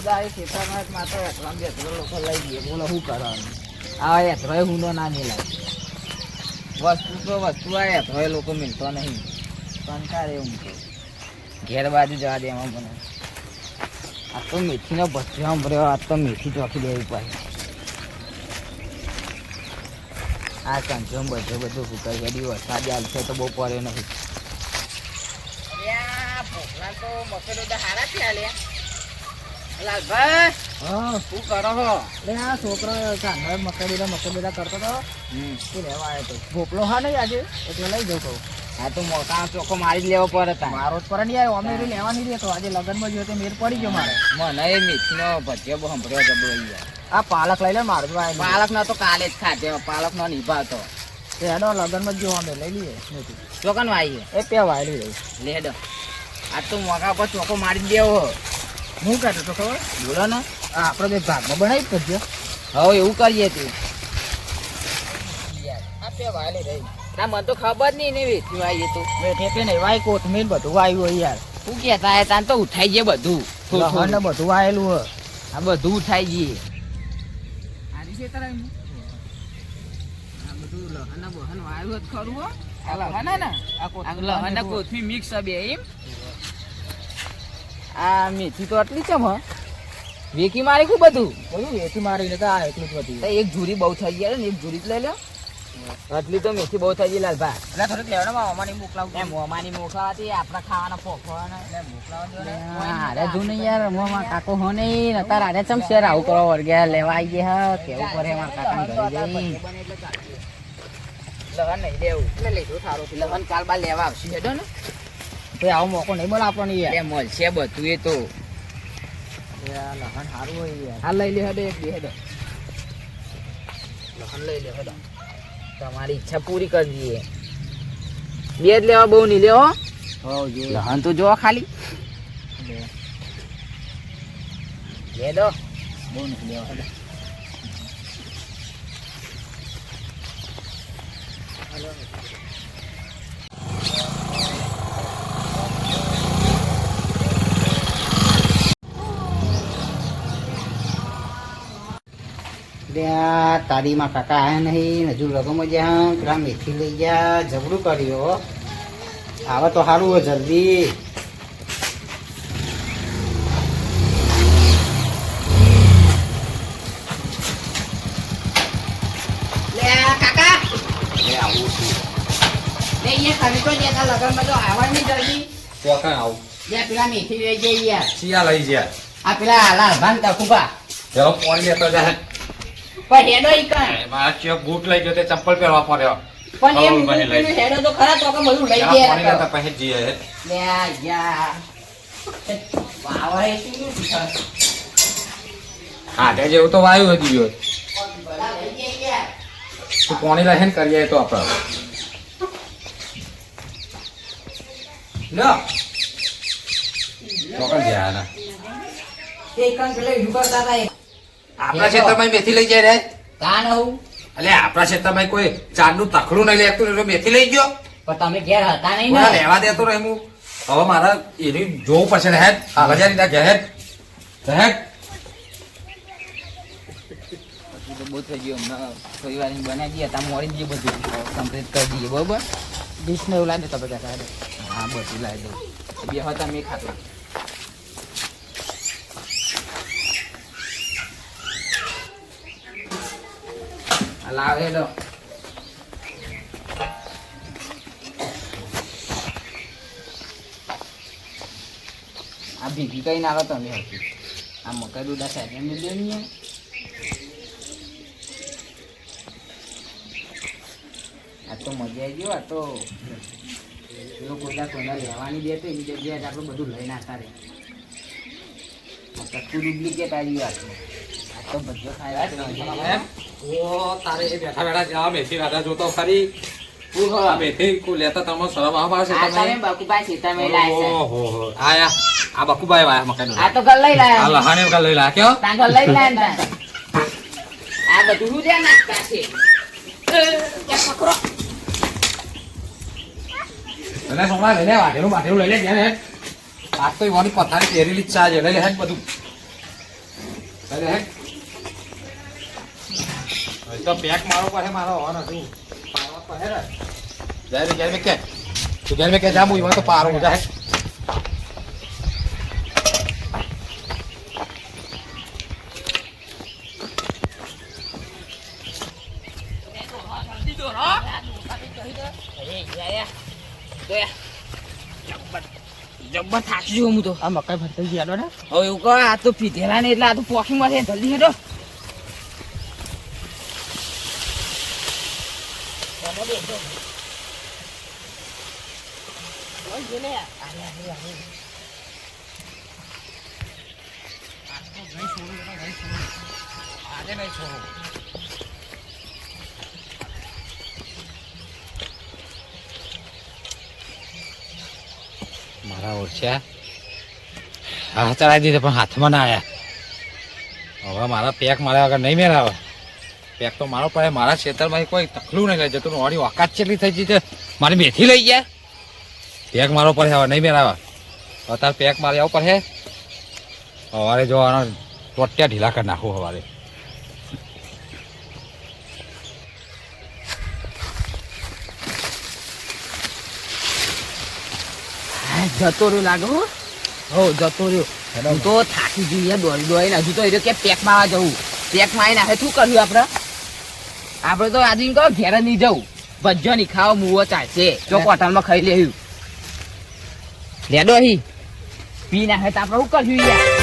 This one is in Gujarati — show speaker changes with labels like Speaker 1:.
Speaker 1: દાય ખેતરમાં માત્ર એતરામ બેતરો લોકો લઈ ગયે બોલો શું કરવાનું આ એતરોય હુંનો ના મિલાય વસ્તુ તો વસ્તુ આ એતરોય લોકો મિલતો નહીં કંટાળે એવું તો ઘેર બાજુ જવા દે એમાં મને આ તો મેથીનો ભજીયો સાંભળ્યો આ તો મેથી ચોખી દેવી પડે આ કંચો બધું ફૂકાઈ ગયું વરસાદ આવશે તો બહુ પડ્યો નથી ભોગલા તો મકેડો હારા છે આલ્યા લાલભાઈ હા શું કરો છો એટલે આ છોકરો મકેડો કરતો હતો શું લેવા આવ્યો તો ભોપલો હા નહીં આજે એટલે લઈ જાઉં કહું હા તો મોટા ચોખ્ખો મારી જ લેવો પડે હતા મારો જ પર નહીં આવ્યો અમે લેવા નહીં રહેતો આજે લગ્નમાં જોયો તો મેર પડી ગયો મારે મને એ મીઠનો ભજીયો બહુ સંભળ્યો હતો બોલી આ પાલક લઈ લે મારું પાલક ના તો કાલે જ ખાતે પાલક નો નિભાતો એનો લગ્નમાં જ જો અમે લઈ લઈએ ચોકન વાઈ એ પે વાયલી રહી લેડો આ તો મોકા પર ચોખ્ખો મારી જ દેવો હું કહેતો તો ખબર બોલો ને આપણે બે ભાગમાં બનાવી ભજીયો હવે એવું કરીએ તું આ પે વાયલી રહી ના મને તો ખબર નહીં ને વેચી વાઈએ તો ઠેપે નહીં વાય કોથમીર બધું વાયું હોય યાર શું કહેતા હે તાન તો ઉઠાઈ જાય બધું થોડું ને બધું વાયેલું હોય આ બધું ઉઠાઈ જઈએ આની છે તારા આ બધું લહના બહન વાયું જ ખરું હો આ લહના ને આ લહના કોથમીર મિક્સ બે એમ આ મેથી તો આટલી ચમ હ વેકી મારી ખૂબ બધું વેકી મારી ને તો આ એટલું જ બધું એક ઝૂરી બહુ થઈ ગયા ને એક ઝૂરી જ લઈ લો આટલી તો મેથી બહુ થઈ ગઈ લાલભા એટલે થોડીક લેવાના મામાની મોકલાવું એમ મામાની મોકલાવાથી આપણા ખાવાના પોખવાના એટલે મોકલાવા અરે જો ને યાર મામા કાકો હો નહીં નતા રાડે ચમ શેર આવું કરો વર્ગ્યા લેવા આવી ગયા કેવું કરે મારા કાકા ઘરે જઈ લગન નહીં લેવું એટલે લીધું સારું છે લગન કાલ બાર લેવા આવશે હેડો ને તો આવો મોકો નહીં બોલ આપણને યાર મળશે બધું એ તો લગન સારું હોય યાર હા લઈ લે હેડો એક બે હેડો લગન લઈ લે હેડો તમારી ઈચ્છા પૂરી કરી દઈએ બે જ લેવા બહુ નહીં લેવો લહન તો જોવા ખાલી લે દો બહુ નહીં લેવા તારીમાં કાકા આયા નહીં હજુ લગમાં જ્યાં પેલા મેથી લઈ ગયા જબરું કર્યો આવે તો સારું હોય જલ્દી કાકા આવું લગનમાં તો આવવા નહીં જલ્દી ચોકન આવું પેલા મેથી લઈ જઈએ શિયા લઈ ગયા આ પેલા લાલભાન તકુબા ચલો ફોન લેતો જાય પણ હેડો ઈ કાય મારા ચો બૂટ લઈ ગયો તે ચંપલ પહેરવા પડ્યો પણ એમ હેડો તો ખરા તો કે બધું લઈ ગયા પાણી લેતા પહે જીએ લે યાર વાવરે શું હા તે જેવું તો વાયુ હતી ગયો બધા લઈ ગયા તું પાણી લહેન કરીએ તો આપણે લો ચોકન ગયા ના એ કાન પેલે યુગરતા હતા આપણા ક્ષેત્રમાં મેથી લઈ જાય રે કાન હું એટલે આપણા ક્ષેત્રમાં કોઈ ચાંદનું તખડું નહીં લેતું મેથી લઈ ગયો પણ તમે ઘેર હતા નહીં ને લેવા દેતો રહે હું હવે મારા એની જોવું પડશે ને હેડ હજાર ના ઘેર હેડ બહુ થઈ ગયું હમણાં થોડી વાર બનાવી દઈએ ત્યાં મળી જઈએ બધું કમ્પ્લીટ કરી દઈએ બરોબર ડીશ ને એવું લાવી દે તમે કાકા હા બધું લાવી દઉં બે હતા મેં ખાતો લાવે લો આ ભીગી કઈ ના આવે તમે હતી આ મકાઈ દૂધા સાઈડ મિલ્યો નહીં આ તો મજા આવી ગયો આ તો પેલો કોઈના લેવાની દે તો એની જગ્યાએ આપણે બધું લઈને આવતા રહે કચ્છું ડુપ્લિકેટ આવી વાત આ તો બધો ખાય ઓ તારે એ બેઠા બેઠા જા મેથી રાધા જોતો ખરી આ મેથી કો લેતા તમે શરમ આવશે તમે બકુભાઈ સીતામે લાયા ઓહો આયા આ બકુભાઈ વાયા મકાઈ આ તો ગલ લઈ લાયા આ લહાને ગલ લઈ લાયા કેવો તા ગલ લઈ લાયા આ બધું જે નાખતા છે કે પકડો અને સોમા લઈ લે વાઢેલું લઈ લે ને આ તો ઈવાની પથારી પહેરેલી ચા છે લઈ લે બધું
Speaker 2: અરે હે તો પેક મારો પાસે મારો હોવાનો તું પારવા પર હે જાય ઘેર મે કે તું ઘેર મે કે જા હું તો પારો હો જાય
Speaker 1: જબ્બર થાકી ગયો હું તો.
Speaker 3: આ મકાઈ ભરતા ગયા ને
Speaker 1: હવે એવું કહો આ તો પીધેલા ને એટલે આ તો પોકી માં છે જલ્દી હેડો.
Speaker 2: આજે નહીં છોડો મારા ઓળખ્યા હા ચડાવી દીધે પણ હાથમાં ના આવ્યા હવે મારા પેક મારા વગર નહીં મેળાવે પેક તો મારો પડે મારા ખેતરમાં કોઈ તકલું નહીં લઈ જતું મારી ઓકાત ચેટલી થઈ જઈ મારી મેથી લઈ ગયા પેક મારો પડે હવે નહીં મેળાવે અત્યારે પેક મારે આવું પડે સવારે જો ટોટિયા ઢીલા કરી નાખું સવારે
Speaker 1: જતો રહ્યો લાગે હો જતો રહ્યો. હું તો થાકી ગઈ દોડી દોડીને હજુ તો એ કે પેક માં આવવા જવું પેક માં આવીને શું કર્યું આપણે તો આજે કહો ઘેર નહીં જવું ભજ્જો નહીં ખાવ મુવો ચાલશે જો હોટલમાં ખાઈ લેવું લેડો હી પી નાખે તો આપણે શું કર્યું યાર